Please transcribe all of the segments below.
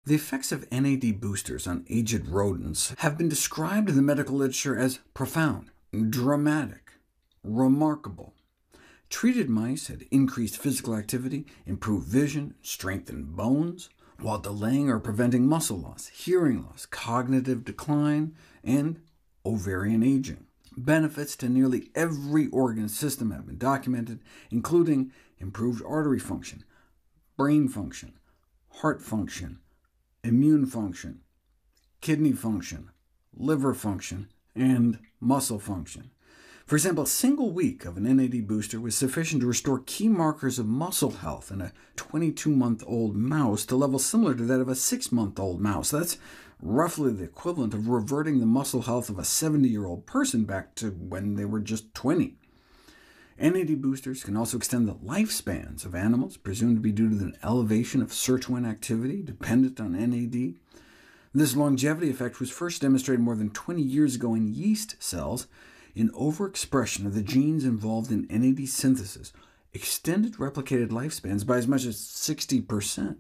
The effects of NAD boosters on aged rodents have been described in the medical literature as profound, dramatic, remarkable. Treated mice had increased physical activity, improved vision, strengthened bones, while delaying or preventing muscle loss, hearing loss, cognitive decline, and ovarian aging. Benefits to nearly every organ system have been documented, including improved artery function, brain function, heart function, immune function, kidney function, liver function, and muscle function. For example, a single week of an NAD booster was sufficient to restore key markers of muscle health in a 22-month-old mouse to levels similar to that of a 6-month-old mouse. That's roughly the equivalent of reverting the muscle health of a 70-year-old person back to when they were just 20. NAD boosters can also extend the lifespans of animals, presumed to be due to an elevation of sirtuin activity dependent on NAD. This longevity effect was first demonstrated more than 20 years ago in yeast cells. In overexpression of the genes involved in NAD synthesis extended replicated lifespans by as much as 60%.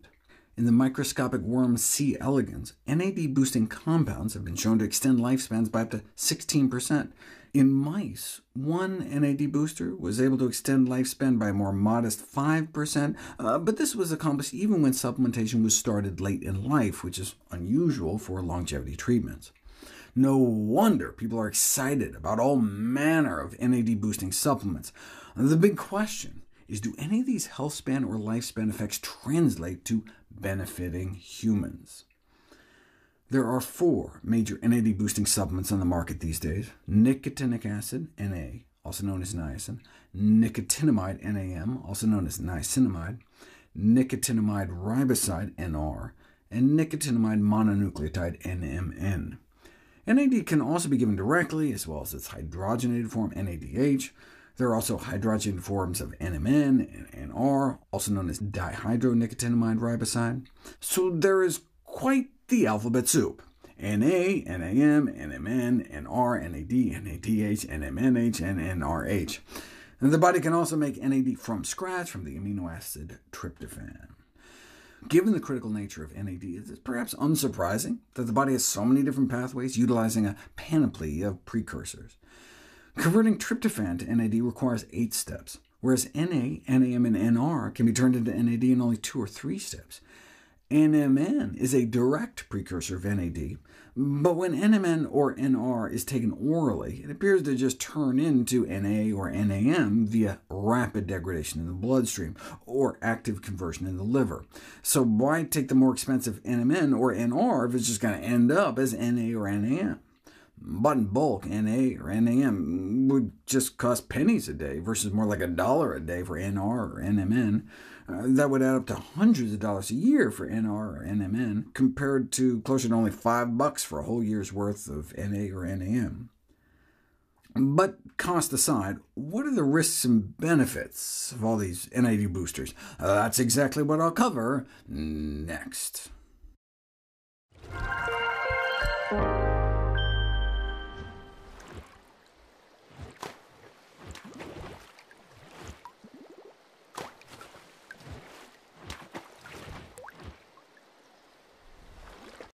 In the microscopic worm C. elegans, NAD-boosting compounds have been shown to extend lifespans by up to 16%. In mice, one NAD booster was able to extend lifespan by a more modest 5%, but this was accomplished even when supplementation was started late in life, which is unusual for longevity treatments. No wonder people are excited about all manner of NAD-boosting supplements. The big question is, do any of these health span or lifespan effects translate to benefiting humans? There are 4 major NAD-boosting supplements on the market these days: nicotinic acid, Na, also known as niacin, nicotinamide, NAM, also known as niacinamide, nicotinamide riboside, NR, and nicotinamide mononucleotide, NMN. NAD can also be given directly, as well as its hydrogenated form, NADH. There are also hydrogenated forms of NMN and NR, also known as dihydronicotinamide riboside. So there is quite the alphabet soup: Na, NAM, NMN, NR, NAD, NADH, NMNH, and NRH. And the body can also make NAD from scratch from the amino acid tryptophan. Given the critical nature of NAD, it is perhaps unsurprising that the body has so many different pathways utilizing a panoply of precursors. Converting tryptophan to NAD requires 8 steps, whereas Na, NAM, and NR can be turned into NAD in only 2 or 3 steps. NMN is a direct precursor of NAD, but when NMN or NR is taken orally, it appears to just turn into Na or NAM via rapid degradation in the bloodstream, or active conversion in the liver. So why take the more expensive NMN or NR if it's just going to end up as Na or NAM? But in bulk, Na or NAM would just cost pennies a day, versus more like $1 a day for NR or NMN. That would add up to hundreds of dollars a year for NR or NMN, compared to closer to only $5 for a whole year's worth of Na or NAM. But cost aside, what are the risks and benefits of all these NAD boosters? That's exactly what I'll cover next.